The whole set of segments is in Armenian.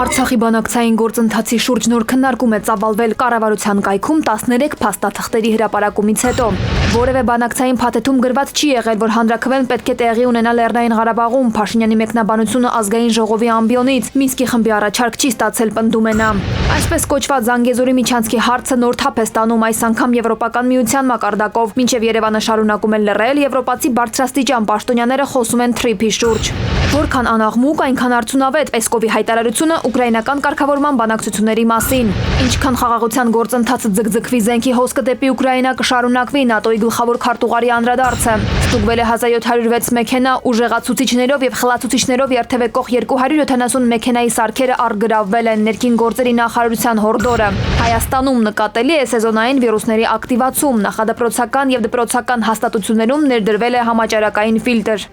Արցախի բանակցային գործընթացի շուրջ նոր քննարկում է ծավալվել կառավարության կայքում 13 փաստաթղթերի հրապարակումից հետո։ Որևէ բանակցային փաթեթում գրված չի եղել, որ հանրաքվեն պետք է տեղի ունենա Լեռնային Ղարաբաղում, Փաշինյանի մեկնաբանությունը ազգային ժողովի ամբիոնից, Մինսկի խմբի առաջարկ չի ստացել, պնդում է նա։ Այսպես կոչված Զանգեզուրի միջանցքի հարցը նոր թափ է ստանում այս անգամ Եվրոպական միության մակարդակով, մինչև Երևանը շարունակում է լռել, եվրոպացի բարձրաստիճան պաշտոնյաները խոսում են թրիփի շուրջ։ Որքան անաղմուկ, այնքան արդյունավետ Պեսկովի հայտարարությունը ուկրաինական կարգավորման բանակցությունների մասին։ Ինչքան խաղաղության գործընթացը ձգձգվի զենքի հոսքը դեպի Ուկրաինա կշարունակվի ՆԱՏՕ-ի գլխավոր քարտուղարի անդրադարձը։ Ստուգվել է 1706 մեքենա, ուժեղացուցիչներով եւ խլացուցիչներով երթևեկող 270 մեքենայի սարքերը առգրավվել են, ներքին գործերի նախարարության հորդորը։ Հայաստանում նկատելի է սեզոնային վիրուսների ակտիվացում, նախադպրոցական եւ դպրոցական հաստատություններում ներդրվել է համաճարակային ֆիլտր։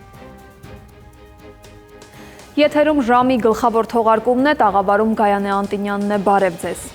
Եթերում ժամի գլխավոր թողարկումն է, տաղավարում Գայանե Անտինյանն է, բարև ձեզ։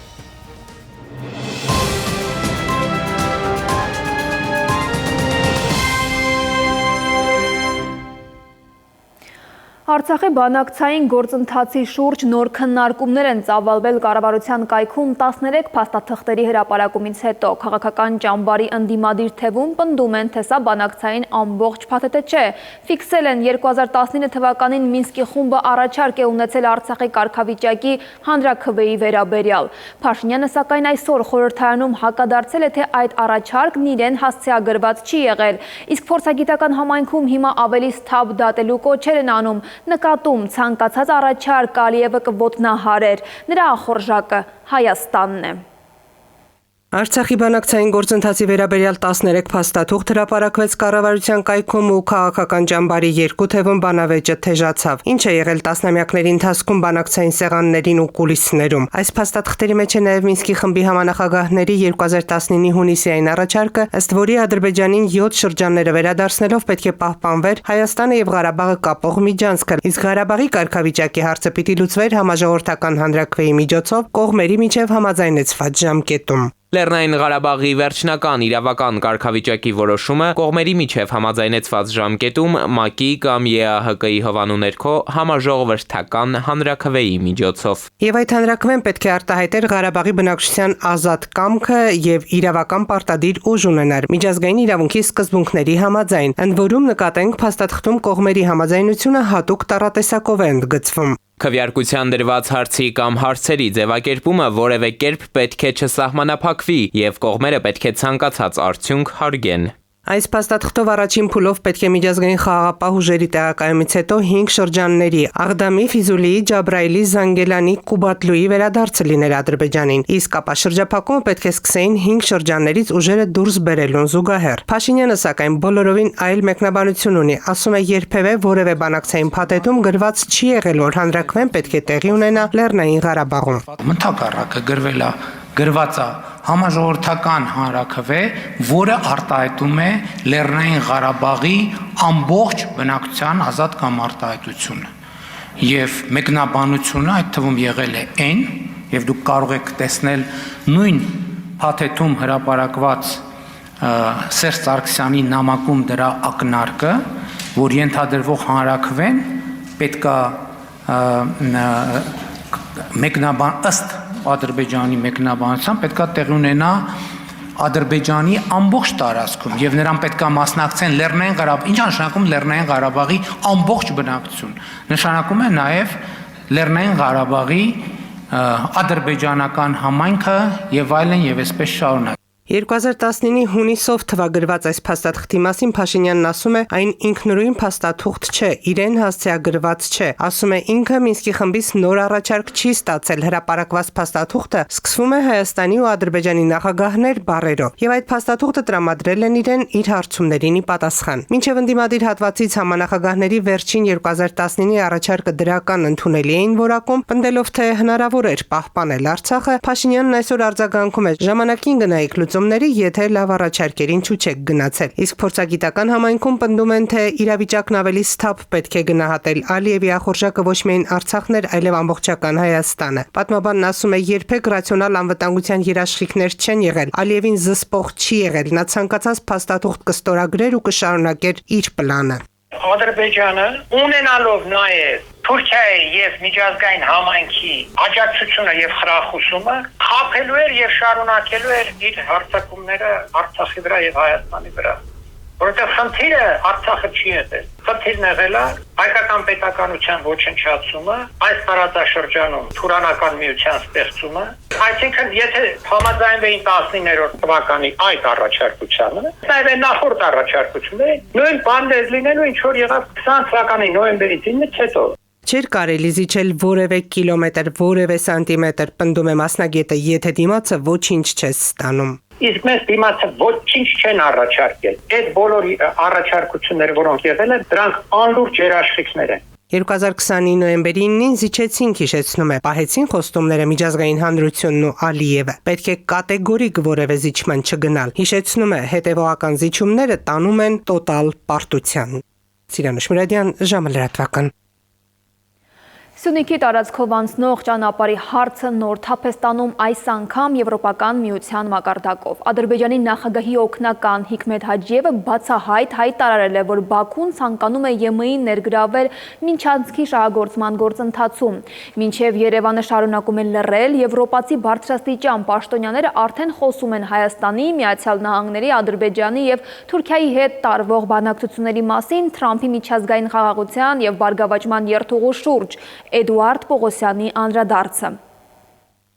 Արցախի բանակցային գործընթացի շուրջ նոր քննարկումներ են ծավալվել կառավարության կայքում 13 փաստաթղթերի հրապարակումից հետո։ Քաղաքական ճամբարի ընդդիմադիր թևում պնդում են, թե սա բանակցային ամբողջ փաթեթ չէ։ Ֆիքսել են 2019 թվականին Մինսկի խումբը առաջարկ է ունեցել Արցախի կարգավիճակի հանրաքվեի վերաբերյալ։ Փաշինյանը սակայն այսօր խորհրդարանում հակադարձել է, թե այդ առաջարկն իրեն հասցեագրված չի եղել, իսկ փորձագիտական համայնքում հիմա ավելի սթափ դատելու կոչեր են անում։ Նկատում ցանկացած առաջարկ Ալիևը կոտնահարեր, նրա ախորժակը Հայաստանն է։ Արցախի բանակցային գործընթացի վերաբերյալ 13 փաստաթուղթ հրապարակվեց կառավարության կայքում ու քաղաքական ճամբարի երկու թևում բանավեճը թեժացավ։ Ինչ է եղել տասնամյակների ընթացքում բանակցային սեղաններին ու կուլիսներում։ Այս փաստաթղթերի մեջ է նաև Մինսկի խմբի համանախագահների 2019-ի հունիսային առաջարկը, ըստ որի Ադրբեջանին 7 շրջանները վերադարձնելով պետք է պահպանվեր Հայաստանը եւ Ղարաբաղը կապող միջանցքը, իսկ Ղարաբաղի կարգավիճակի հարցը պիտի լուծվեր համաժողովրդական հանրաքվեի միջոցով կողմերի միջև համաձայնեցված ժամկետում։ Լեռնային Ղարաբաղի վերջնական իրավական կարգավիճակի որոշումը կողմերի միջև համաձայնեցված ժամկետում ՄԱԿ-ի կամ ԵԱՀԿ-ի հովանու ներքո համաժողովրդական հանրաքվեի միջոցով։ Եվ այդ հանրաքվեն պետք է արտահայտեր Ղարաբաղի բնակչության ազատ կամքը եւ իրավական պարտադիր ուժ ունենար միջազգային իրավունքի սկզբունքների համաձայն, ընդ որում նկատենք փաստաթղթում կողմերի համաձայնությունը հատուկ տառատեսակով է ընդգծվում։ Քվեարկության դրված հարցի կամ հարցերի ձևակերպումը որևէ կերպ պետք է չսահմանափակվի եւ կողմերը պետք է ցանկացած արդյունք հարգեն։ Այս փաստաթղթով առաջին փուլով պետք է միջազգային խաղաղապահ ուժերի տեղակայումից հետո 5 շրջանների Աղդամի, Ֆիզուլիի, Ջաբրայիլի, Զանգելանի, Կուբատլուի վերադարձը լիներ Ադրբեջանին, իսկ ապա շրջափակումը պետք է սկսեին 5 շրջաններից ուժերը դուրս բերելուն զուգահեռ։ Փաշինյանը սակայն բոլորովին այլ մեկնաբանություն ունի, ասում է երբևէ որևէ բանակցային փաթեթում գրված չի եղել, որ հանրաքվեն պետք է տեղի ունենա Լեռնային Ղարաբաղում։ Ընդհակառակը գրված է համաժողովրդական հանրաքվե, որը արտահայտում է Լեռնային Ղարաբաղի ամբողջ բնակչության ազատ կամ արտահայտությունը։ Եվ մեկնաբանությունը այդ թվում եղել է N, եւ դուք կարող եք տեսնել նույն փաթեթում հրապարակված Սերժ Սարգսյանի նամակում դրա ակնարկը, որ ենթադրվող հանրաքվեն պետքա ըստ Ադրբեջանի մեկնաբանության պետքա տեղի ունենա Ադրբեջանի ամբողջ տարածքում եւ նրան պետքա մասնակցեն Լեռնային Ղարաբաղ։ Ինչ նշանակում Լեռնային Ղարաբաղի ամբողջ բնակչություն։ Նշանակում է նաեւ Լեռնային Ղարաբաղի ադրբեջանական համայնքը եւ այլն եւ այսպես շարունակ։ 2019-ի հունիսով թվագրված այս փաստաթղթի մասին Փաշինյանն ասում է, այն ինքնուրույն փաստաթուղթ չէ, իրեն հասցեագրված չէ, ասում է ինքը Մինսկի խմբից նոր առաջարկ չի ստացել, հրապարակված փաստաթուղթը սկսվում է Հայաստանի ու Ադրբեջանի նախագահներ բառերով, եւ այդ փաստաթուղթը տրամադրել են իրեն իր հարցումներին ի պատասխան։ Մինչև ընդդիմադիր հատվածից համանախագահների վերջին 2019-ի առաջարկը դրական ընդունելի էին որակում, պնդելով թե հնարավոր էր պահպանել Արցախը, Փաշինյանն այսօր արձագանքում է ժամանակին գնայիք եթե լավ առաջարկերին չուչեք գնացել, իսկ փորձագիտական համայնքում պնդում են, թե իրավիճակն ավելի սթափ պետք է գնահատել Ալիևի ախորժակը ոչ միայն Արցախն էր, այլև ամբողջական Հայաստանը։ Պատմաբանն ասում է, երբեք ռացիոնալ անվտանգության երաշխիքներ չեն եղել, Ալիևին զսպող չի եղել, նա ցանկացած փաստաթուղթ կստորագրեր ու կշարունակեր իր պլանը։ Ադրբեջանը ունենալով նաև Թուրքիայի եւ միջազգային համայնքի աջակցությունը եւ խրախուսումը խափելու էր եւ շարունակելու էր իր հարձակումները Արցախի վրա եւ Հայաստանի վրա։ Որովհետեւ խնդիրը Արցախը չի եղել։ Խնդիրն եղել է հայկական պետականության ոչնչացումը, այս տարածաշրջանում Թուրանական միության ստեղծումը։ Այսինքն, եթե համաձայնվեին 19-րդ թվականի այդ առաջարկությանը, նաև նախորդ առաջարկությունը, նույն բանն էր լինելու, ինչ որ եղավ 20 թվականի նոյեմբերի 9-ից հետո։ Չէր կարելի զիջել որևէ կիլոմետր, որևէ սանտիմետր, պնդում է մասնագետը, եթե դիմացը ոչինչ չես ստանում։ Իսկ մեզ դիմացը ոչինչ չեն առաջարկել։ Այդ բոլոր առաջարկությունները, որոնք եղել են, դրանք անլուրջ երաշխիքներ են։ 2020-ի նոյեմբերի 9-ին զիջեցին, հիշեցնում է, պահեցին խոստումները միջազգային հանրությունն ու Ալիևը։ Պետք է կատեգորիկ որևէ զիջման չգնալ։ Հիշեցնում է, հետևողական զիջումները տանում են տոտալ պարտության։ Սիրանուշ Մուրադյան, ժամը լրատվական։ Սյունիքի տարածքով անցնող ճանապարհի հարցը նոր թափ է ստանում այս անգամ Եվրոպական միության մակարդակով։ Ադրբեջանի նախագահի օգնական Հիկմետ Հաջիևը բացահայտ հայտարարել է, որ Բաքուն ցանկանում է ԵՄ-ին ներգրավել Մինչանցքի շահագործման գործընթացում։ Մինչև Երևանը շարունակում է լռել, եվրոպացի բարձրաստիճան պաշտոնյաները արդեն խոսում են Հայաստանի, Միացյալ Նահանգների, Ադրբեջանի եւ Թուրքիայի հետ տարվող բանակցությունների մասին Թրամփի միջազգային խաղաղության եւ բարգավաճման երթուղու շուրջ։ Էդուարդ Պողոսյանի անդրադարձը։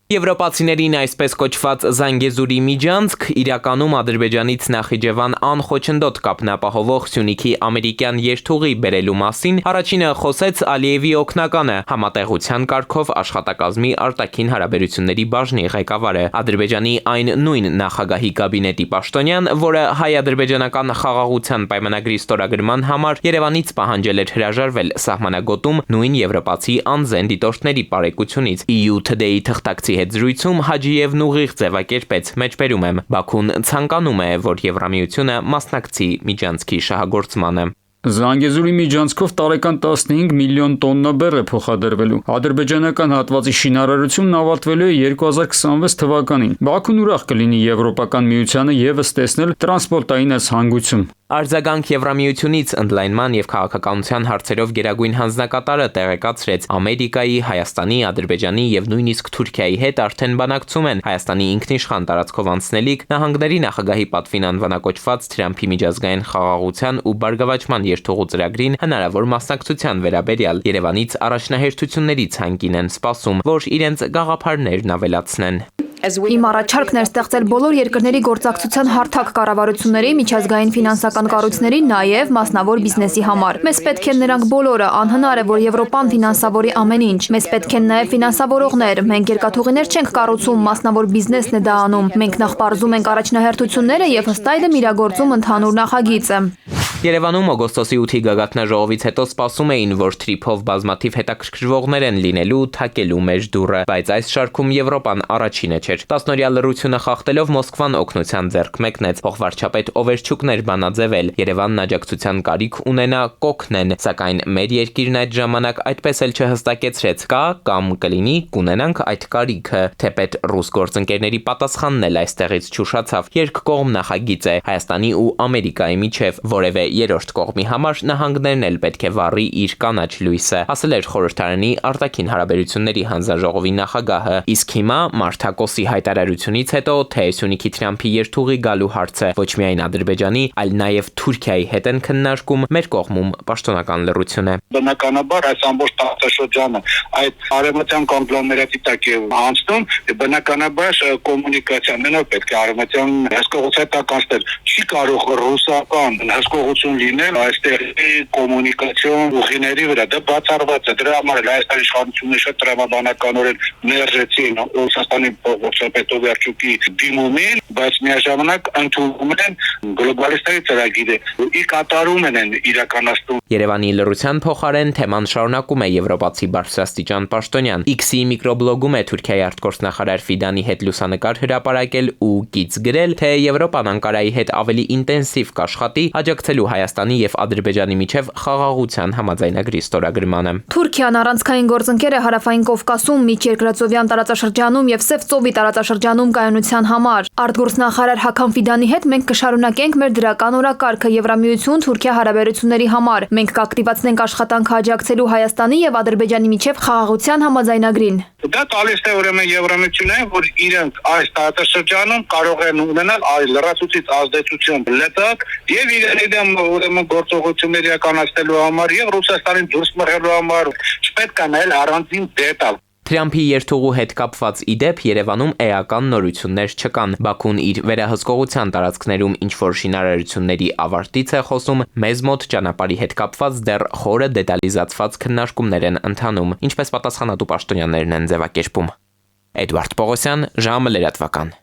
Եվրոպացիներին այսպես կոչված Զանգեզուրի միջանցք իրականում Ադրբեջանից Նախիջևան անխոչնդոտ կապնապահովող Սյունիքի ամերիկյան երթուղի բերելու մասին առաջինը խոսեց Ալիևի օգնականը, համատեղության կարգով աշխատակազմի արտաքին հարաբերությունների բաժնի ղեկավարը, Ադրբեջանի այն նույն նախագահի կաբինետի պաշտոնյան, որը հայ-ադրբեջանական խաղաղության պայմանագրի ստորագրման համար Երևանից պահանջել էր հրաժարվել սահմանագոտում նույն եվրոպացի անզեն դիտորդների պարեկությունից։ EU Today թղթակցի հետ զրույցում Հաջիևն ուղիղ ձևակերպեց, մեջբերում եմ, Բաքուն ցանկանում է, որ Եվրամիությունը մասնակցի միջանցքի շահագործմանը։ Զանգեզուրի միջանցքով տարեկան 15 միլիոն տոննա բեռ է փոխադրվելու։ Ադրբեջանական հատվածի շինարարությունն ավարտվելու է 2026 թվականին։ Բաքուն ուրախ կլինի Եվրոպական միությանը ևս տեսնել տրանսպորտային այս հանգույցում։ Արձագանք Եվրամիությունից ընդլայնման եւ քաղաքականության հարցերով գերագույն հանձնակատարը տեղեկացրեց Ամերիկայի, Հայաստանի, Ադրբեջանի եւ նույնիսկ Թուրքիայի հետ արդեն բանակցում են Հայաստանի ինքնիշխան տարածքով անցնելիք նահանգների նախագահի պատվին անվանակոչված Թրամփի միջազգային խաղաղության ու բարգավաճման երթուղու ծրագրին հնարավոր մասնակցության վերաբերյալ Երևանից առաջնահերթությունների ցանկին են սպասում, որ իրենց գաղափարներն ավելացնեն։ Իմ առաջարկն էր ստեղծել բոլոր երկրների գործակցության հարթակ կառավարությունների, միջազգային ֆինանսական կառույցների, նաև մասնավոր բիզնեսի համար։ Մեզ պետք են նրանք բոլորը, անհնար է, որ Եվրոպան ֆինանսավորի ամեն ինչ։ Մեզ պետք են նաև ֆինանսավորողներ։ Մենք երկաթուղիներ չենք կառուցում, մասնավոր բիզնեսն է դա անում։ Մենք նախ պարզում ենք առաջնահերթությունները եւ ըստ այդմ իրագործում ընդհանուր նախագիծը։ Երևանում օգոստոսի 8-ի գագաթնաժողովից հետո սպասում էին, որ թրիփով բազմաթիվ հետաքրքրվողներ են լինելու թակելու մեջ դուռը, բայց այս շարքում Եվրոպան առաջինը չէր։ 10-օրյա լռությունը խախտելով Մոսկվան օգնության ձեռք մեկնեց, փոխվարչապետ Օվերչուկն էր բանաձևել, Երևանն աջակցության կարիք ունենա կօգնեն, սակայն մեր երկիրն այդ ժամանակ այդպես էլ չհստակեցրեց, կա կամ կլինի կունենանք այդ կարիքը, թեպետ ռուս գործընկերների պատասխանն էլ այստեղից չուշացավ, երկկողմ նախագիծ է Հայաստանի ու Ամերիկայի միջև, որևէ երրորդ կողմի համար նահանգներն էլ պետք է վառի իր կանաչ լույսը, ասել էր խորհրդարանի արտաքին հարաբերությունների հանձնաժողովի նախագահը, իսկ հիմա Մարտակոսի հայտարարությունից հետո թե Սյունիքի Թրամփի երթուղի գալու հարցը ոչ միայն Ադրբեջանի, այլ նաև Թուրքիայի հետ են քննարկում, մեր կողմում պաշտոնական լռություն է։ Բնականաբար այս ամբողջ տարածաշրջանը այդ արևմտյան կոնգլոմերատի տակ է անցնում, բնականաբար կոմունիկացիան մենակ պետք է արևմտյան հսկողության տակ անցնել, չի կարող ռուսական հսկողություն լինել այստեղ կոմունիկացիոն ուղիների վրա, դա բացառված է, դրա համար Հայաստանի իշխանությունները շատ տրամաբանականորեն ներժեցին Ռուսաստանի փոխվարչապետ Օվերչուկի դիմումին, բայց միաժամանակ ընդունում են գլոբալիստների ծրագիրը, ի կատարում են իրականացնում։ Երևանի լռության փոխարեն թեման շարունակում է եվրոպացի բարձրաստիճան պաշտոնյան։ X-ի միկրոբլոգում է Թուրքիայի արտգործնախարար Ֆիդանի հետ լուսանկար հրապարակել ու գիծ գրել, թե Եվրոպան Անկարայի հետ ավելի ինտենսիվ կաշխատի աջակցելու ստեղծելու Հայաստանի եւ Ադրբեջանի միջև խաղաղության համաձայնագրի ստորագրմանը։ Թուրքիան առանցքային գործընկեր է Հարավային Կովկասում, Միջերկրածովյան տարածաշրջանում եւ Սև ծովի տարածաշրջանում կայունության համար։ Արտգործնախարար Հական Ֆիդանի հետ մենք կշարունակենք մեր դրական օրակարգը Եվրամիություն-Թուրքիա հարաբերությունների համար։ Մենք կակտիվացնենք աշխատանքը աջակցելու Հայաստանի եւ Ադրբեջանի միջև խաղաղության համաձայնագրին։ Դա տալիս է ուրեմն Եվրամիությունին, որ իրենք այս տարածաշրջանում կարող են ունենալ այլ լրացուցիչ ազդեցություն լետակ եւ իրենց դեմ ուրեմն գործողություններ իրականացնելու համար եւ Ռուսաստանին դուրս մղելու համար չպետք է նայել առանձին դետալ։ Թրամփի երթուղու հետ կապված իդեպ Երևանում էական նորություններ չկան։ Բաքուն իր վերահսկողության տարածքներում ինչ-որ շինարարությունների ավարտից է խոսում, մեզ մոտ ճանապարհի հետ կապված դեռ խորը դետալիզացված քննարկումներ են ընթանում, ինչպես պատասխանատու պաշտոնյաներն են ձևակերպում։ Էդվարդ Պողոսյան, ժամը լրատվական։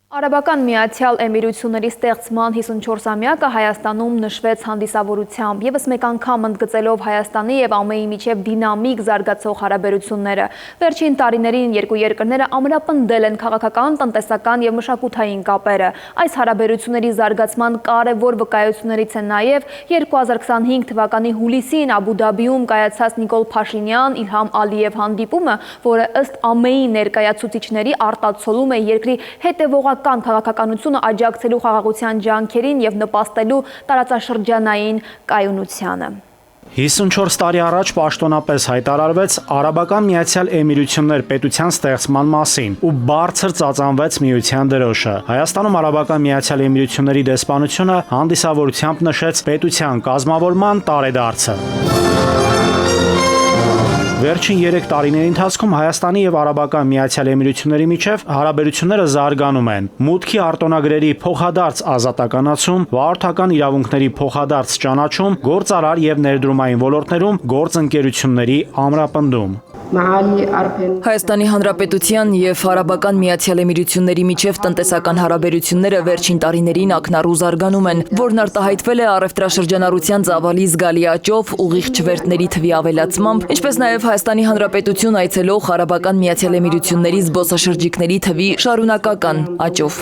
Արաբական Միացյալ Էմիրությունների ստեղծման 54-ամյակը Հայաստանում նշվեց հանդիսավորությամբ, ևս մեկ անգամ ընդգծելով Հայաստանի եւ ԱՄՆ-ի միջև դինամիկ զարգացող հարաբերությունները։ Վերջին տարիներին երկու երկրները ամրապնդել են քաղաքական, տնտեսական եւ մշակութային կապերը։ Այս հարաբերությունների զարգացման կարևոր վկայություններից են նաեւ 2025 թվականի հուլիսին Աբու Դաբիում կայացած Նիկոլ Փաշինյան, Իլհամ Ալիև հանդիպումը, որը ըստ ԱՄՆ-ի ներկայացուցիչների արտացոլում է երկրի հետևողական քաղաքականությունը աջակցելու խաղաղության ջանքերին եւ նպաստելու տարածաշրջանային կայունությանը։ 54 տարի առաջ պաշտոնապես հայտարարվեց Արաբական Միացյալ Էմիրություններ պետության ստեղծման մասին ու բարձր ծածանվեց միության դրոշը։ Հայաստանում Արաբական Միացյալ Էմիրությունների դեսպանությունը հանդիսավորությամբ նշեց պետության կազմավորման տարեդարձը։ Վերջին 3 տարիների ընթացքում Հայաստանի եւ Արաբական Միացյալ Էմիրությունների միջև հարաբերությունները զարգանում են։ Մուտքի արտոնագրերի փոխադարձ ազատականացում, վարորդական իրավունքների փոխադարձ ճանաչում, գործարար եւ ներդրումային ոլորտներում գործընկերությունների ամրապնդում։ Հայաստանի Հանրապետության եւ Արաբական Միացյալ Էմիրությունների միջև տնտեսական հարաբերությունները վերջին տարիներին ակնառու զարգանում են, որն արտահայտվել է առևտրաշրջանառության ծավալի զգալի աճով, ուղիղ չվերթների թվի ավելացմամբ, ինչպես նաեւ Հայաստանի Հանրապետություն այցելող Արաբական Միացյալ Էմիրությունների զբոսաշրջիկների թվի շարունակական աճով։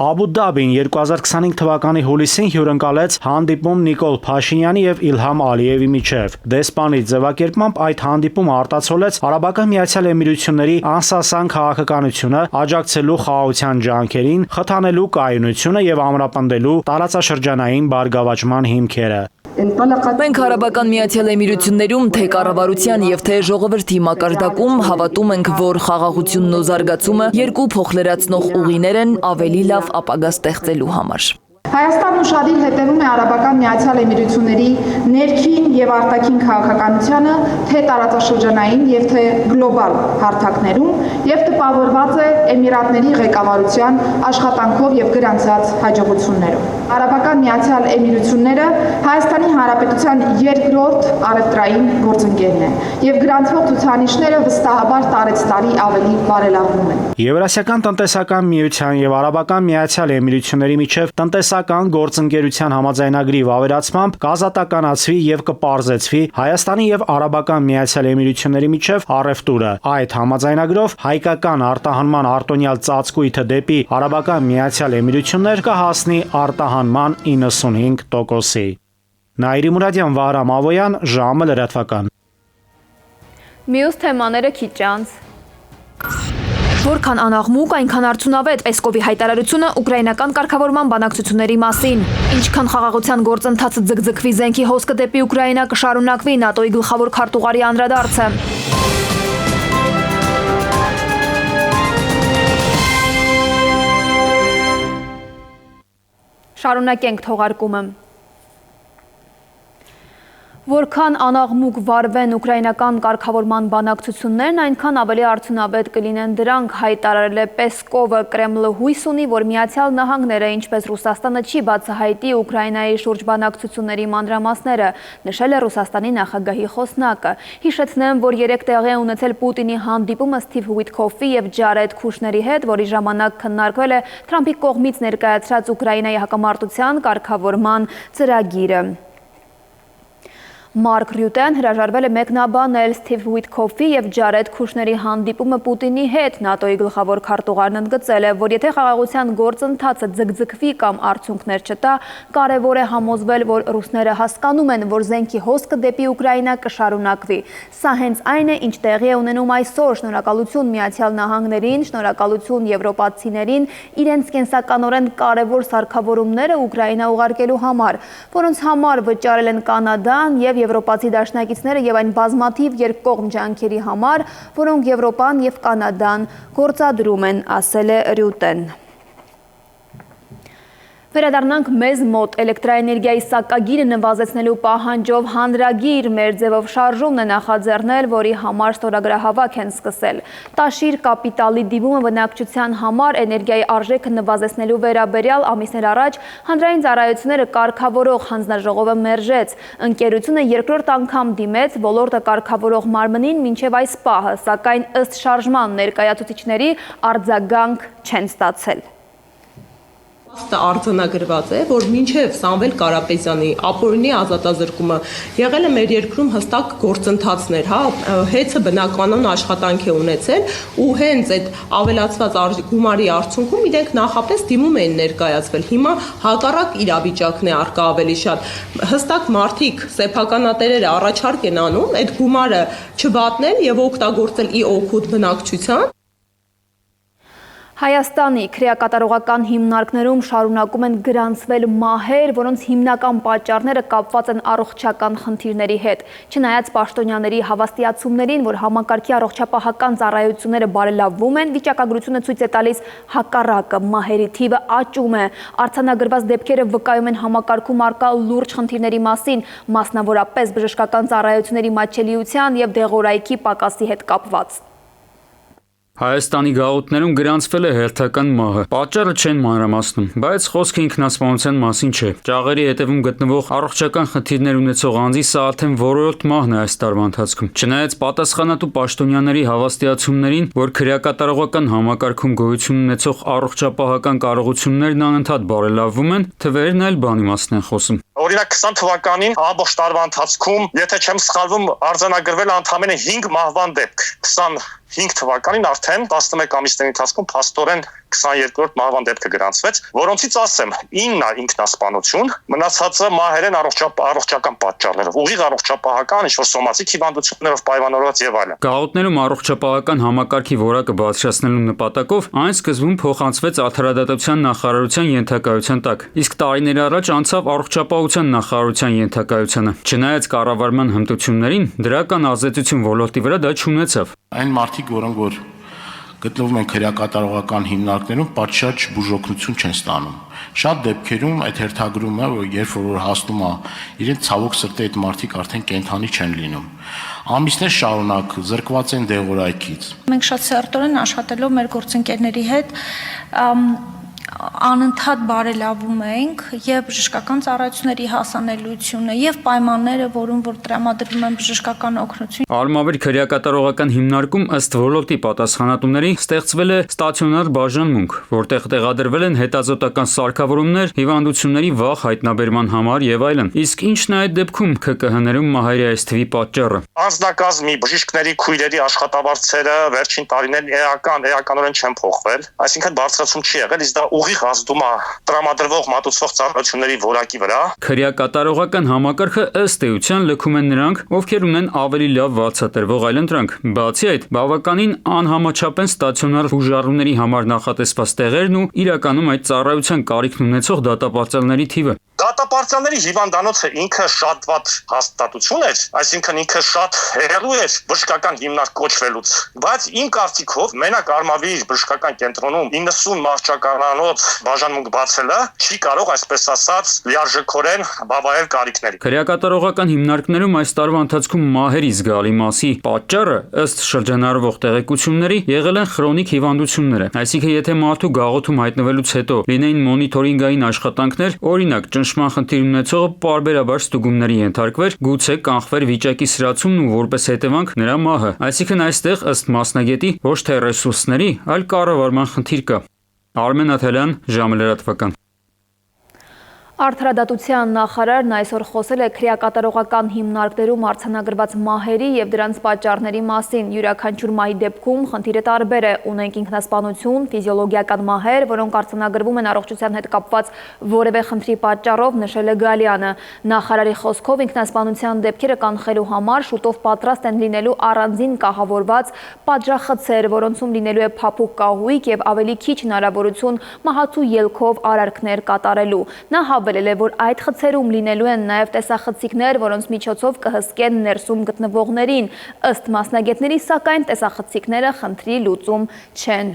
Աբու Դաբին 2025 թվականի հուլիսին հյուրընկալեց հանդիպում Նիկոլ Փաշինյանի եւ Իլհամ Ալիևի միջև։ Դեսպանի ձևակերպմամբ այդ հանդիպումը արտացոլեց Արաբական Միացյալ Էմիրությունների անսասան քաղաքականությունը, աջակցելու խաղաղության ջանքերին, խթանելու կայունությունը եւ ամրապնդելու տարածաշրջանային բարգավաճման հիմքերը։ Մենք Արաբական Միացյալ Էմիրություններում թե կառավարության եւ թե ժողովրդի մակարդակում հավատում ենք, որ խաղաղությունն ու զարգացումը երկու փոխլրացնող ուղիներ են ավելի լավ ապագա ստեղծելու համար։ Հայաստանն ուշադիր հետևում է Արաբական Միացյալ Էմիրությունների ներքին եւ արտաքին քաղաքականությանը, թե տարածաշրջանային եւ թե գլոբալ հարթակներում եւ տպավորված է Էմիրատների ղեկավարության աշխատանքով եւ գրանցած հաջողություններով։ Արաբական Միացյալ Էմիրությունները Հայաստանի Հանրապետության երկրորդ առևտրային գործընկերն է եւ գրանցվող ցուցանիշները վստահաբար տարեցտարի ավելի բարելավվում են։ Եվրասիական տնտեսական միության եւ Արաբական Միացյալ Էմիրությունների միջև տնտեսական գործընկերության համաձայնագրի վավերացմամբ կազատականացվի եւ կպարզեցվի Հայաստանի եւ Արաբական Միացյալ Էմիրությունների միջև առևտուրը։ Այդ համաձայնագրով հայկական արտահանման արտոնյալ ծածկույթը դեպի Արաբական Միացյալ Էմիրություններ կհասնի արտահանման 95%-ի։ Նաիրի Մուրադյան, Վահրամ Ավոյան, ժամը լրատվական։ Մյուս թեմաները քիչ անց։ Որքան անաղմուկ, այնքան արդյունավետ Պեսկովի հայտարարությունը ուկրաինական կարգավորման բանակցությունների մասին։ Ինչքան խաղաղության գործընթացը ձգձգվի զենքի հոսքը դեպի Ուկրաինա կշարունակվի ՆԱՏՕ-ի գլխավոր քարտուղարի անդրադարձը։ Շարունակենք թողարկումը։ Որքան անաղմուկ վարվեն ուկրաինական կարգավորման բանակցություններն, այնքան ավելի արդյունավետ կլինեն դրանք, հայտարարել է Պեսկովը։ Կրեմլը հույս ունի, որ Միացյալ Նահանգները, ինչպես Ռուսաստանը, չի բացահայտի Ուկրաինայի շուրջ բանակցությունների մանրամասները, նշել է Ռուսաստանի նախագահի խոսնակը։ Հիշեցնեմ, որ 3 տեղի է ունեցել Պուտինի հանդիպումը Սթիվ Ուիթքոֆի եւ Ջարեդ Քուշների հետ, որի ժամանակ քննարկվել է Թրամփի կողմից ներկայացրած Ուկրաինայի հակամարտության կարգավորման ծրագիրը։ Մարկ Ռյուտեն հրաժարվել է մեկնաբանել Սթիվ Ուիթքոֆի և Ջարեդ Քուշների հանդիպումը Պուտինի հետ։ ՆԱՏՕ-ի գլխավոր քարտուղարն ընդգծել է, որ եթե խաղաղության գործընթացը ձգձգվի կամ արդյունքներ չտա, կարևոր է համոզվել, որ ռուսները հասկանում են, որ զենքի հոսքը դեպի Ուկրաինա կշարունակվի։ Սա հենց այն է, ինչ տեղի է ունենում այսօր։ Շնորհակալություն Միացյալ Նահանգներին, շնորհակալություն եվրոպացիներին իրենց կենսականորեն կարևոր սարքավորումները Ուկրաինա ուղարկելու համար, որոնց համար վճարել են Կանադան և եվրոպացի դաշնակիցները և այն բազմաթիվ երկկողմ ջանքերի համար, որոնք Եվրոպան և Կանադան գործադրում են, ասել է Ռյուտեն։ Վերադառնանք մեզ մոտ էլեկտրաէներգիայի սակագիրը նվազեցնելու պահանջով հանրագիր մեր ձևով շարժումն է նախաձեռնել, որի համար ստորագրահավաք են սկսել։ Տաշիր կապիտալի դիմումը բնակչության համար էներգիայի արժեքը նվազեցնելու վերաբերյալ ամիսներ առաջ հանրային ծառայությունները կարգավորող հանձնաժողովը մերժեց։ Ընկերությունը երկրորդ անգամ դիմեց ոլորտը կարգավորող մարմնին մինչև այս պահը, սակայն ըստ շարժման ներկայացուցիչների արձագանք չեն ստացել։ Փաստը արձանագրված է, որ մինչև Սամվել Կարապետյանի ապօրինի ազատազրկումը եղել է մեր երկրում հստակ գործընթացներ, հեծը բնականon աշխատանք է ունեցել ու հենց այդ ավելացված գումարի արդյունքում իրենք նախապես դիմում էին ներկայացվել։ Հիմա հակառակ իրավիճակն է առկա ավելի շատ։ Հստակ մարդիկ սեփականատերերը առաջարկ են անում այդ գումարը չվատնել եւ օգտագործել ի օգուտ բնակչության։ Հայաստանի քրեակատարողական հիմնարկներում շարունակում են գրանցվել մահեր, որոնց հիմնական պատճառները կապված են առողջական խնդիրների հետ։ Չնայած պաշտոնյաների հավաստիացումներին, որ համակարգի առողջապահական ծառայությունները բարելավվում են, վիճակագրությունը ցույց է տալիս հակառակը, մահերի թիվը աճում է։ Արձանագրված դեպքերը վկայում են համակարգում առկա լուրջ խնդիրների մասին, մասնավորապես բժշկական ծառայությունների մատչելիության և դեղորայքի պակասի հետ կապված։ Հայաստանի գաղութներում գրանցվել է հերթական մահը։ Պատճառը չեն մանրամասնում, բայց խոսքը ինքնասպանության մասին չէ։ Ճաղերի հետևում գտնվող առողջական խնդիրներ ունեցող անձի սա արդեն որրորդ մահն է այս տարվա ընթացքում։ Չնայած պատասխանատու պաշտոնյաների հավաստիացումներին, որ քրեակատարողական համակարգում գոյություն ունեցող առողջապահական կարողություններն անընդհատ բարելավվում են, թվերն այլ բանի մասին են խոսում։ Օրինակ 20 թվականին ամբողջ տարվա ընթացքում, եթե չեմ սխալվում, արձանագրվել ընդամենը 5 մահվան դեպք։ 25 թվականին արդեն 11 ամիսների ընթացքում փաստորեն 22-րդ մահվան դեպքը գրանցվեց, որոնցից ասեմ 9-ը ինքնասպանություն, մնացածը մահեր են առողջական պատճառներով, ուղիղ առողջապահական, ինչ-որ սոմատիկ հիվանդություններով պայմանավորված եւ այլն։ Գաղութներում առողջապահական համակարգի որակը բարձրացնելու նպատակով այն սկզբում փոխանցվեց Արդարադատության նախարարության ենթակայության տակ, իսկ տարիներ առաջ անցավ առողջապահության նախարարության ենթակայությանը։ Չնայած կառավարման հմտություններին, դրական ազդեցություն ոլորտի վրա դա չունեցավ։ Այն մարդիկ, որոնք որ գտնվում են քրեակատարողական հիմնարկներում, պատշաճ բուժօգնություն չեն ստանում։ Շատ դեպքերում այդ հերթագրումը, երբ որ հասնում է, իրենց ցավոք սրտի այդ մարդիկ արդեն կենթանի չեն լինում։ Ամիսներ շարունակ զրկված են դեղորայքից։ Մենք շատ սերտորեն աշխատելով մեր գործընկերների հետ անընդհատ բարելավում ենք եւ բժշկական ծառայությունների հասանելիությունը եւ պայմանները, որում որ տրամադրվում են բժշկական օգնություն։ Արմավիր քրեակատարողական հիմնարկում ըստ ոլորտի պատասխանատուների ստեղծվել է ստացիոնար բաժանմունք, որտեղ տեղադրվել են հետազոտական սարքավորումներ, հիվանդությունների վաղ հայտնաբերման համար եւ այլն։ Իսկ ինչն է այդ դեպքում ԿԿՀ-ներում մահերի այս թվի պատճառը։ Անձնակազմի բժիշկների քույրերի աշխատավարձերը վերջին տարիներին էականորեն չեն փոխվել, այսինքն բարձրացում չի եղել, իսկ դա ուղիղ ազդում է տրամադրվող մատուցվող ծառայությունների որակի վրա։ Քրեակատարողական համակարգը ըստ էության լքում են նրանք, ովքեր ունեն ավելի լավ վարձատրվող այլընտրանք։ Բացի այդ, բավականին անհամաչափ են ստացիոնար հուժառուների համար նախատեսված տեղերն ու իրականում այդ ծառայության կարիքն ունեցող դատապարտյալների թիվը։ Դատապարտյալների հիվանդանոցը ինքը շատ վատ հաստատություն էր, այսինքն ինքը շատ հեռու էր բժշկական հիմնարկ կոչվելուց, բայց իմ կարծիքով մենակ Արմավիր բժշկական կենտրոնում 90 մարշչականանոց բաժանմունք բացելը չի կարող, այսպես ասած, լիարժեքորեն բավարարել կարիքներին։ Քրեակատարողական հիմնարկներում այս տարվա ընթացքում մահերի զգալի մասի պատճառը ըստ շրջանառվող տեղեկությունների եղել են քրոնիկ հիվանդությունները, այսինքն եթե մարդու գաղութում հայտնվելուց հետո լինեին մոնիտորինգային աշխատանքներ, օրինակ ճնշման խնդիր ունեցողը պարբերաբար ստուգումների ենթարկվեր, գուցե կանխվեր վիճակի սրացումն ու որպես հետևանք նրա մահը։ Այսինքն այստեղ ըստ մասնագետի ոչ թե ռեսուրսների, այլ կառավարման խնդիր կա։ Արմեն Աթալյան, ժամը լրատվական։ Արդարադատության նախարարն այսօր խոսել է քրեակատարողական հիմնարկներում արձանագրված մահերի եւ դրանց պատճառների մասին։ Յուրաքանչյուր մահի դեպքում խնդիրը տարբեր է։ Ունենք ինքնասպանություն, ֆիզիոլոգիական մահեր, որոնք արձանագրվում են առողջության հետ կապված որևէ խնդրի պատճառով, նշել է Գալյանը։ Նախարարի խոսքով ինքնասպանության դեպքերը կանխելու համար շուտով պատրաստ են լինելու առանձին կահավորված պատժախցեր, որոնցում լինելու է փափուկ կահույք եւ ավելի քիչ հնարավորություն մահացու ելքով արարքներ կատարելու։ Նա հավելել է, որ այդ խցերում լինելու են նաև տեսախցիկներ, որոնց միջոցով կհսկեն ներսում գտնվողներին։ Ըստ մասնագետների, սակայն տեսախցիկները խնդրի լուծում չեն։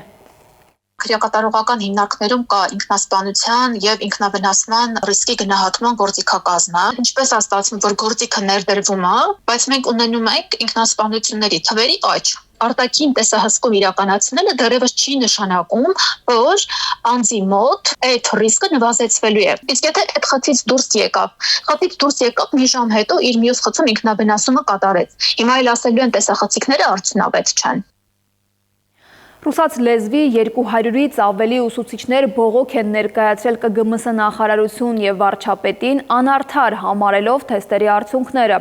Քրեակատարողական հիմնարկներում կա ինքնասպանության եւ ինքնավնասման ռիսկի գնահատման գործիքակազմը։ Ինչպես է ստացվում, որ գործիքը ներդրվում է, բայց մենք ունենում ենք ինքնասպանությունների թվերի աճ։ Արտաքին տեսահսկում իրականացնելը դեռևս չի նշանակում, որ անձի մոտ այդ ռիսկը նվազեցվելու է։ Իսկ եթե այդ խցից դուրս եկավ, մի ժամ հետո իր մյուս խցում ինքնավնասումը կատարեց։ Հիմա էլ ասելու են տեսախցիկները արդյունավետ չեն։ Ռուսաց լեզվի 200-ից ավելի ուսուցիչներ բողոք են ներկայացրել ԿԳՄՍ նախարարություն եւ վարչապետին անարդար համարելով թեստերի արդյունքները։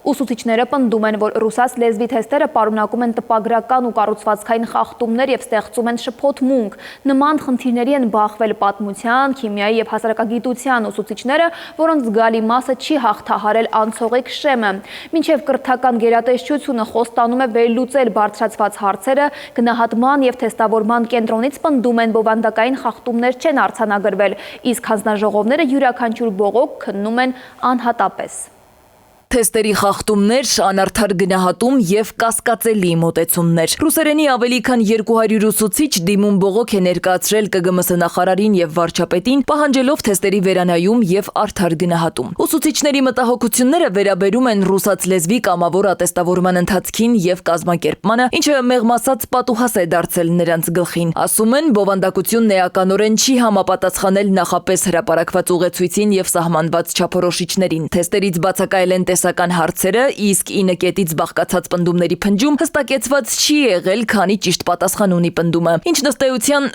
Ուսուցիչները պնդում են, որ ռուսաց լեզվի թեստերը պարունակում են տպագրական ու կառուցվածքային խախտումներ եւ ստեղծում են շփոթմունք։ Նման խնդիրների են բախվել պատմության, քիմիայի եւ հասարակագիտության ուսուցիչները, որոնց զգալի մասը չի հաղթահարել անցողիկ շեմը։ Մինչեւ կրթական գերատեսչությունը խոստանում է վերլուծել բարձրացված հարցերը, գնահատման եւ թեստավորման կենտրոնից պնդում են բովանդակային խախտումներ չեն արձանագրվել, իսկ հանձնաժողովները յուրաքանչյուր բողոք քննում են անհատապես։ Թեստերի խախտումներ, անարդար գնահատում եւ կասկածելի մոտեցումներ։ Ռուսերենի ավելի քան 200 ուսուցիչ դիմում բողոք է ներկայացրել ԿԳՄՍ նախարարին եւ վարչապետին, պահանջելով թեստերի վերանայում եւ արդար գնահատում։ Ուսուցիչների մտահոգությունները վերաբերում են ռուսաց լեզվի կամավոր ատեստավորման ընթացքին եւ կազմակերպմանը, ինչը մեղմ ասած պատուհաս է դարձել նրանց գլխին։ Ասում են, բովանդակությունն էականորեն չի համապատասխանել նախապես հրապարակված ուղեցույցին եւ սահմանված չափորոշիչներին։ Թեստերից բացակայել են տեսական հարցերը, իսկ 9 կետից բաղկացած պնդումների փնջում հստակեցված չի եղել, քանի ճիշտ պատասխան ունի պնդումը, ինչ ըստ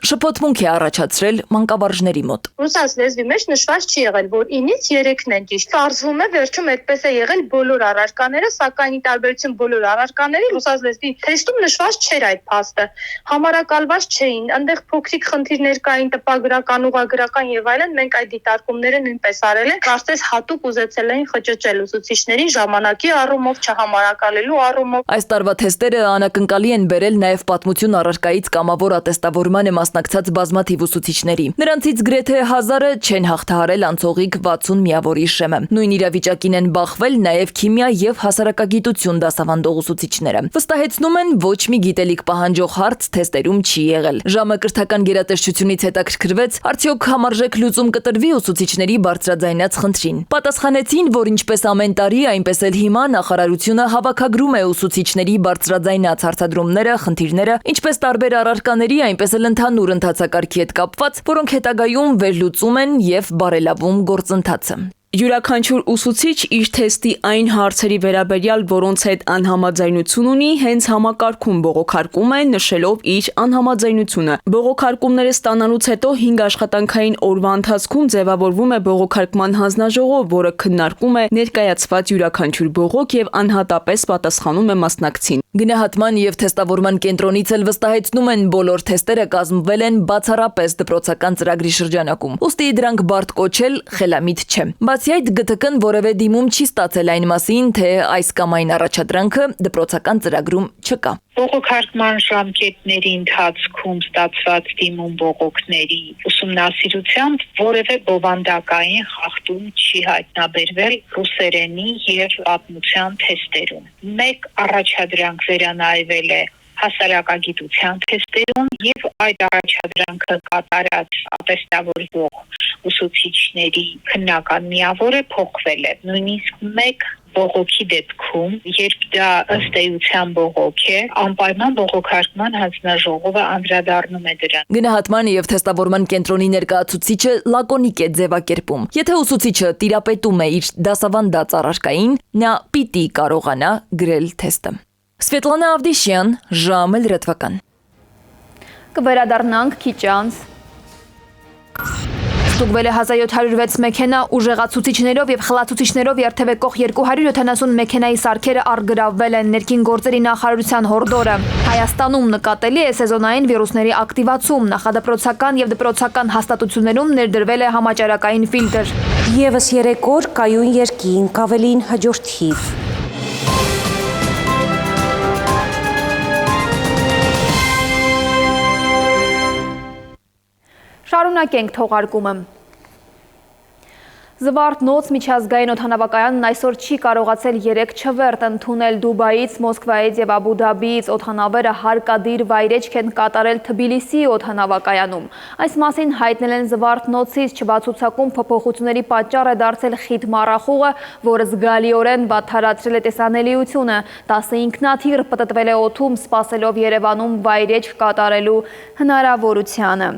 շփոթմունք է առաջացրել մանկավարժների մոտ։ Ռուսաց լեզվի մեջ նշված չի եղել, որ 9-ից 3-ն են ճիշտ։ Պարզվում է, վերջում այդպես է եղել բոլոր առարկաները, սակայն ի տարբերություն բոլոր առարկաների ռուսաց լեզվի թեստում նշված չէր այդ փաստը։ Համարակալված չէին, այնտեղ փոքրիկ խնդիրներ կային, տպագրական, ուղղագրական եւ այլն, մենք այդ դիտարկումները նույնպես արել ենք, կարծես հատուկ ուզեցել էին խճճել ուսուցիչների ժամանակի առումով, չհամարակալելու առումով։ Այս տարվա թեստերը անակնկալի են բերել նաև պատմություն առարկայից կամավոր ատեստավորմանը մասնակցած բազմաթիվ ուսուցիչների։ Նրանցից գրեթե 1000-ը չեն հաղթահարել անցողիկ 60 միավորի շեմը։ Նույն իրավիճակին են բախվել նաև քիմիա եւ հասարակագիտություն դասավանդող ուսուցիչները։ Վստահեցնում են, ոչ մի գիտելիք պահանջող հարց թեստերում չի եղել։ Ժամը կրթական գերատեսչությունից հետաքրքրվեց, արդյոք համարժեք լուծում կտրվի ուսուցիչների բարձրաձայնած խնդրին։ Պատասխանեցին, որ ինչպես ամեն տարի, այնպես էլ հիմա նախարարությունը հավաքագրում է ուսուցիչների բարձրաձայնած հարցադրումները, խնդիրները, ինչպես տարբեր առարկաների, այնպես էլ ընդհանուր ընթացակարգի հետ կապված, որոնք հետագայում վերլուծում են եւ բարելավում գործընթացը։ Յուրաքանչյուր ուսուցիչ իր թեստի այն հարցերի վերաբերյալ, որոնց հետ անհամաձայնություն ունի, հենց համակարգում բողոքարկում է, նշելով իր անհամաձայնությունը։ Բողոքարկումները ստանալուց հետո 5 աշխատանքային օրվա ընթացքում ձևավորվում է բողոքարկման հանձնաժողով, որը քննարկում է ներկայացված յուրաքանչյուր բողոք եւ անհատապես պատասխանում է մասնակցին։ Գնահատման եւ թեստավորման կենտրոնից էլ վստահեցնում են, բոլոր թեստերը կազմվել են բացառապես դպրոցական ծրագրի շրջանակում։ Ուստի դրանք բարդ կոչել խելամիտ չէ։ Բացի այդ, ԳԹԿ-ն որևէ դիմում չի ստացել այն մասին, թե այս կամ այն առաջադրանքը դպրոցական ծրագրում չկա։ Բողոքարկման ժամկետների ընթացքում ստացված դիմում բողոքների ուսումնասիրությամբ որևէ բովանդակային խախտում չի հայտնաբերվել ռուսերենի եւ պատմության թեստերում։ Մեկ առաջադրանք վերանայվել է հասարակագիտության թեստերում եւ այդ առաջադրանքը կատարած ատեստավորվող ուսուցիչների քննական միավորը փոխվել է։ Նույնիսկ մեկ բողոքի դեպքում, երբ դա ըստ էության բողոք է, անպայման բողոքարկման հանձնաժողովը անդրադառնում է դրան։ Գնահատման եւ թեստավորման կենտրոնի ներկայացուցիչը լակոնիկ է ձևակերպում։ Եթե ուսուցիչը տիրապետում է իր դասավանդած առարկային, նա պիտի կարողանա գրել թեստը։ Սվետլանա Ավդիշյան, ժամը լրատվական։ Կվերադառնանք քիչ անց։ Ստուգվել է 1706 մեքենա, ուժեղացուցիչներով եւ խլացուցիչներով երթևեկող 270 մեքենայի սարքերը առգրավվել են ներքին գործերի նախարարության հորդորը։ Հայաստանում նկատելի է սեզոնային վիրուսների ակտիվացում, նախադպրոցական եւ դպրոցական հաստատություններում ներդրվել է համաճարակային ֆիլտր։ Եվս 3 օր կայուն երկինք, ավելին հաջորդ թիվ։ Շարունակենք թողարկումը։ Զվարթնոց միջազգային օդանավակայանն այսօր չի կարողացել 3 չվերթ ընդունել Դուբայից, Մոսկվայից եւ Աբու Դաբիից օդանավերը հարկադիր վայրեջք են կատարել Թբիլիսիի օդանավակայանում։ Այս մասին հայտնել են Զվարթնոցից չբացուցակում փոփոխությունների պատճառ է դարձել խիտ մառախուղը, որը զգալիորեն վատթարացրել է տեսանելիությունը։ 10 ինքնաթիռ պտտվել է օդում, սպասելով Երևանում վայրեջք կատարելու հնարավորությանը։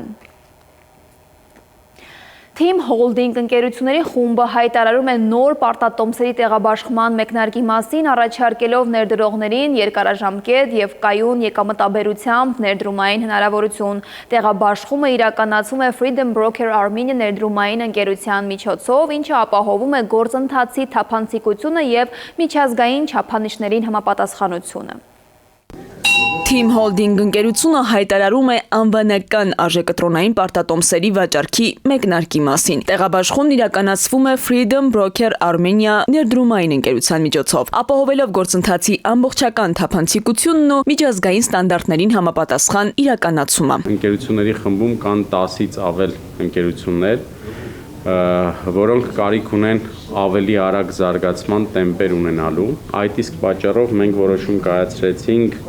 Team Holding ընկերությունների խումբը հայտարարում է նոր պարտատոմսերի տեղաբաշխման մեկնարկի մասին, առաջարկելով ներդրողներին երկարաժամկետ եւ կայուն եկամտաբերությամբ ներդրումային հնարավորություն։ Տեղաբաշխումը իրականացվում է Freedom Broker Armenia ներդրումային ընկերության միջոցով, ինչը ապահովում է գործընթացի թափանցիկությունը եւ միջազգային չափանիշներին համապատասխանությունը։ Team Holding ընկերությունը հայտարարում է անվանական արժեկտրոնային պարտատոմսերի վաճառքի մեկնարկի մասին։ Տեղաբաշխումն իրականացվում է Freedom Broker Armenia ներդրումային ընկերության միջոցով, ապահովելով գործընթացի ամբողջական թափանցիկությունն ու միջազգային ստանդարտներին համապատասխան իրականացումը։ Ընկերությունների խմբում կան 10-ից ավել ընկերություններ, որոնք կարիք ունեն ավելի արագ զարգացման տեմպեր ունենալու։ Այդ իսկ պատճառով մենք որոշում կայացրեցինք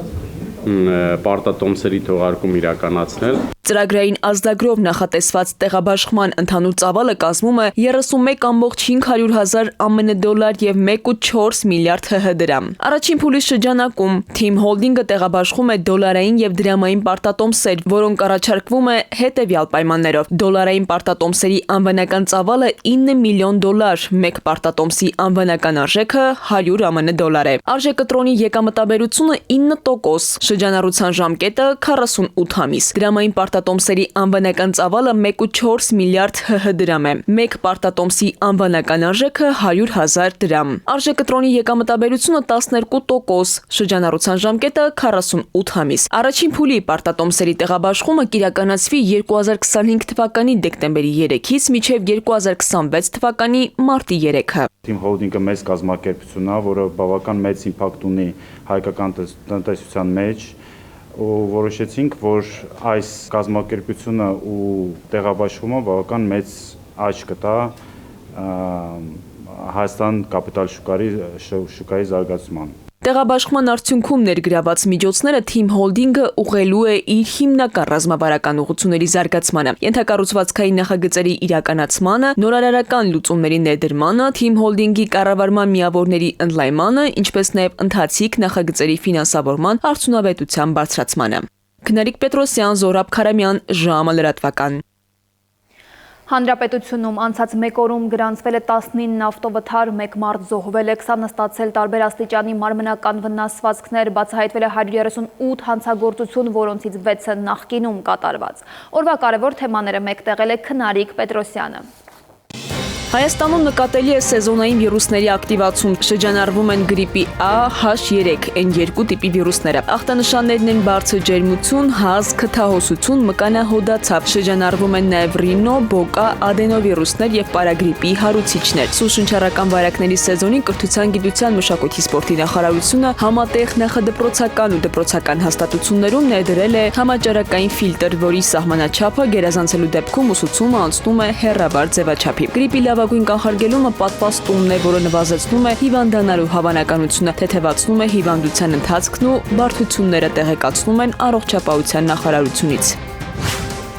պարտատոմսերի թողարկում իրականացնել։ Ծրագրային ազդագրով նախատեսված տեղաբաշխման ընդհանուր ծավալը կազմում է 31,500,000 ԱՄՆ դոլար եւ 1.4 միլիարդ ՀՀ դրամ։ Առաջին փուլի շրջանակում Team Holding-ը տեղաբաշխում է դոլարային եւ դրամային պարտատոմսեր, որոնք առաջարկվում է հետեւյալ պայմաններով։ Դոլարային պարտատոմսերի անվանական ծավալը 9 միլիոն դոլար, մեկ պարտատոմսի անվանական արժեքը 100 ԱՄՆ դոլար է։ Արժեկտրոնի եկամտաբերությունը 9%, շրջանառության ժամկետը 48 ամիս։ Դրամային պարտատոմսերի անվանական ծավալը 1.4 միլիարդ ՀՀ դրամ է։ Մեկ պարտատոմսի անվանական արժեքը 100,000 դրամ։ Արժեկտրոնի եկամտաբերությունը 12%, շրջանառության ժամկետը 48 ամիս։ Առաջին փուլի պարտատոմսերի տեղաբաշխումը կիրականացվի 2025 թվականի դեկտեմբերի 3-ից մինչև 2026 թվականի մարտի 3-ը։ Team Holding-ը մեծ կազմակերպություն է, որը բավական մեծ իմպակտ ունի հայկական տնտեսության մեջ, ու որոշեցինք, որ այս կազմակերպությունը ու տեղաբաշխումը բավական մեծ աճ կտա Հայաստան կապիտալ շուկայի զարգացման։ Տեղաբաշխման արդյունքում ներգրաված միջոցները Team Holding-ը ուղղելու է իր հիմնական ռազմավարական ուղղությունների զարգացմանը, ենթակառուցվածքային նախագծերի իրականացմանը, նորարարական լուծումների ներդրմանը, Team Holding-ի կառավարման միավորների ընդլայնմանը, ինչպես նաև ընթացիկ նախագծերի ֆինանսավորման արդյունավետության բարձրացմանը։ Քնարիկ Պետրոսյան, Զորաբ Քարամյան, ժամը լրատվական։ Հանրապետությունում անցած մեկ օրում գրանցվել է 19 ավտովթար, 1 մարդ զոհվել է, 20 նստացել տարբեր աստիճանի մարմնական վնասվածքներ, բացահայտվել է 138 հանցագործություն, որոնցից 6-ը նախկինում կատարված։ Օրվա կարևոր թեմաները մեկտեղել է Քնարիկ Պետրոսյանը։ Հայաստանում նկատելի է սեզոնային վիրուսների ակտիվացում, շրջանառվում են գրիպի A, H3, N2 տիպի վիրուսները։ Ախտանշաններն են բարձր ջերմություն, հազ, քթահոսություն, մկանահոդացավ, շրջանառվում են նաև ռինո, բոկա, ադենովիրուսներ եւ պարագրիպի հարուցիչներ։ Սուշնչառական վարակների սեզոնին Կրթության, գիտության, մշակույթի, սպորտի նախարարությունը համատեղ նախադպրոցական ու դպրոցական հաստատություններում ներդրել է համաճարակային ֆիլտր, որի սահմանաչափը գերազանցելու դեպքում ուսուցումը անցնում է հեռավար ձևաչափի։ Գրիպի լավագույն կանխարգելումը պատվաստումն է, որը նվազեցնում է հիվանդանալու հավանականությունը, թեթևացնում է հիվանդության ընթացքն ու բարդությունները տեղեկացնում են առողջապահության նախարարությունից։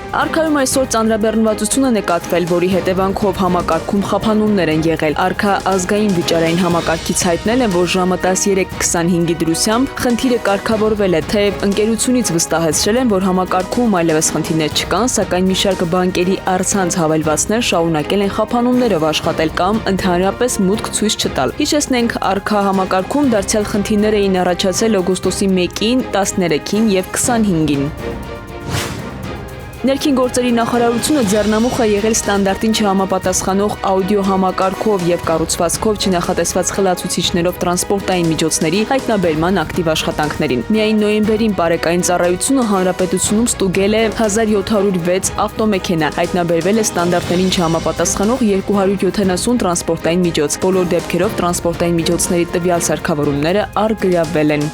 Արքայում այսօր ծանրաբեռնվածություն է նկատվել, որի հետևանքով համակարգում խափանումներ են եղել։ Արքա ազգային վիճարային համակարգից հայտնել են, որ ժամը 13:25-ի դրությամբ խնդիրը կարգավորվել է, թեև ընկերությունից վստահեցրել են, որ համակարգում այլևս խնդիրներ չկան, սակայն մի շարք բանկերի առցանց հավելվածներ շարունակել են խափանումներով աշխատել կամ ընդհանրապես մուտք ցույց չտալ։ Հիշեցնենք, Արքա համակարգում դարձյալ խնդիրներ էին առաջացել օգոստոսի 1-ին, 13-ին եւ 25-ին։ Ներքին գործերի նախարարությունը ձեռնամուխ է եղել ստանդարտին չհամապատասխանող աուդիո համակարգով եւ կառուցվածքով չնախատեսված խլացուցիչներով տրանսպորտային միջոցների հայտնաբերման ակտիվ աշխատանքներին։ Միայն նոյեմբերին բարեկային ծառայությունը հանրապետությունում ստուգել է 1706 ավտոմեքենա, հայտնաբերվել է ստանդարտներին չհամապատասխանող 270 տրանսպորտային միջոց։ Բոլոր դեպքերով տրանսպորտային միջոցների տվյալ սարքավորումները առգրավվել են։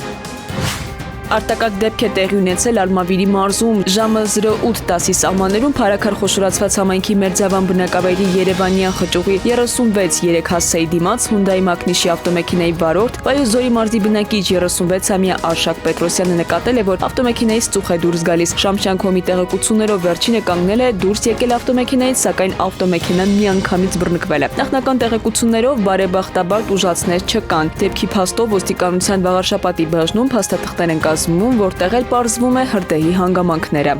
Արտակարգ դեպք է տեղի ունեցել Ալմավիրի մարզում ժամը 08:10-ի սահմաններում Փարաքար խոշորացված համայնքի Մերձավան բնակավայրի Երևանյան խճուղի 36-3 հասցեի դիմաց Hyundai Մակնիշի ավտոմեքենայի վարորդ Վայոց-Ձորի մարզի բնակիչ 36-ամյա Արշակ Պետրոսյանը նկատել է, որ ավտոմեքենայից ծուխ է դուրս գալիս։ Շամշյանքոմի տեղեկություններով վերջինը կանգնել է դուրս եկել ավտոմեքենայից, սակայն ավտոմեքենան միանգամից բռնկվել է։ Նախնական տեղեկություններով բարեբախտաբար տուժածներ չկան։ Դեպքի փաստով ոստիկանության վաղարշապատի բաժնում փաստաթղթեր են որտեղ էլ պարզվում է հրդեհի հանգամանքները։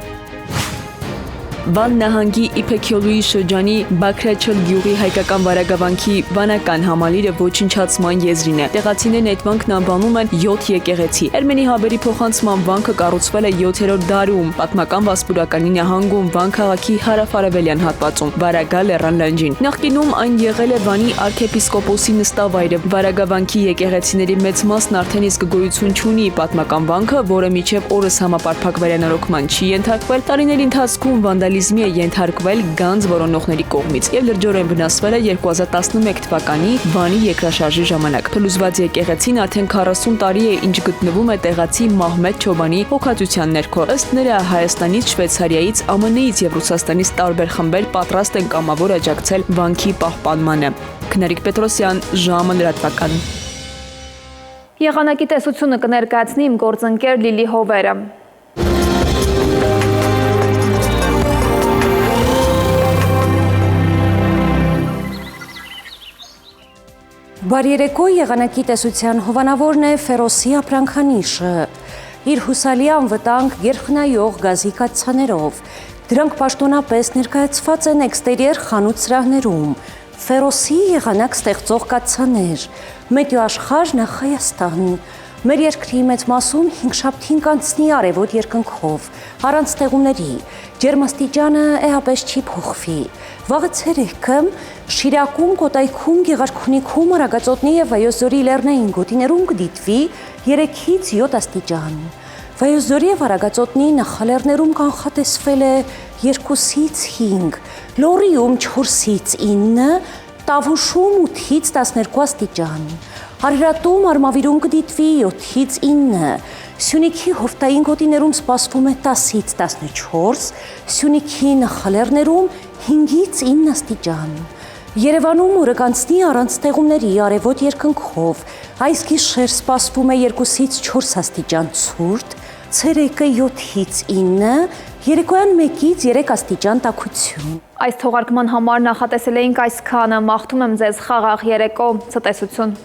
Վան նահանգի Իփեքյոլուի շրջանի Բաքրաչլ գյուղի հայկական վարագավանքի վանական համալիրը ոչնչացման եզրին է։ Տեղացիներն այդ վանքն անվանում են 7 եկեղեցի։ Էրմենի հավերի փոխանցման վանքը կառուցվել է 7-րդ դարում, պատմական Վասպուրականի նահանգում, Վան քաղաքի հարավ-արևելյան հատվածում, Վարագա լեռան լանջին։ Նախկինում այն եղել է Վանի արքեպիսկոպոսի նստավայրը։ Վարագավանքի եկեղեցիների մեծ մասն արդեն իսկ գոյություն չունի։ Պատմական վանքը, որը մինչև օրս համապարփակ վերանորոգման չի ենթարկվել, տարիների ընթացքում վանդալիզմի է ենթարկվել գանձ որոնողների կողմից եւ լրջորեն վնասվել է 2011 թվականի Վանի երկրաշարժի ժամանակ։ Փլուզված եկեղեցին արդեն 40 տարի է, ինչ գտնվում է տեղացի Մահմեդ Չոբանի հոգացության ներքո։ Ըստ նրա, Հայաստանից, Շվեյցարիայից, ԱՄՆ-ից եւ Ռուսաստանից տարբեր խմբեր պատրաստ են կամավոր աջակցել վանքի պահպանմանը։ Քնարիկ Պետրոսյան, ժամը լրատվական։ Եղանակի տեսությունը կներկայացնի իմ գործընկեր Լիլի Հովերը։ Բարերեկո եղանակի տեսության հովանավորն է Ֆերոսի ապրանքանիշը։ Իր հուսալի անվտանգ գերխնայող գազի կաթսաներով։ Դրանք պաշտոնապես ներկայացված են էքստերիեր խանութ սրահներում։ Ֆերոսի եղանակ ստեղծող կաթսաներ։ Մետեոաշխարհ նախ Հայաստան։ Մեր երկրի մեծ մասում հինգշաբթին կանցնի արևոտ երկնքով, առանց ստեղումների, ջերմաստիճանը էապես չի փոխվի։ Վաղը ցերեկը Շիրակում, Կոտայքում, Գեղարքունիքում, Արագածոտնի եւ Վայոց-Ձորի լեռնային գոտիներում կդիտվի 3-ից 7 աստիճան։ Վայոց-Ձորի եւ Արագածոտնի նախալեռներում կանխատեսվել է 2-ից 5, Լոռիում 4-ից 9, Տավուշում 8-ից 12 աստիճան։ Արարատում, Արմավիրում կդիտվի 7-ից 9, Սյունիքի հովտային գոտիներում սպասվում է 10-ից 14, Սյունիքի նախալեռներում 5-ից 9 աստիճան։ Երևանում օրը կանցնի առանց ստեղումների արևոտ երկնքով, այս գիշեր սպասվում է 2-ից 4 աստիճան ցուրտ, ցերեկը 7-ից 9, երեկոյան 1-ից 3 աստիճան տաքություն։ Այս թողարկման համար նախատեսել էինք այսքանը, մաղթում եմ ձեզ խաղաղ երեկո, ցտեսություն։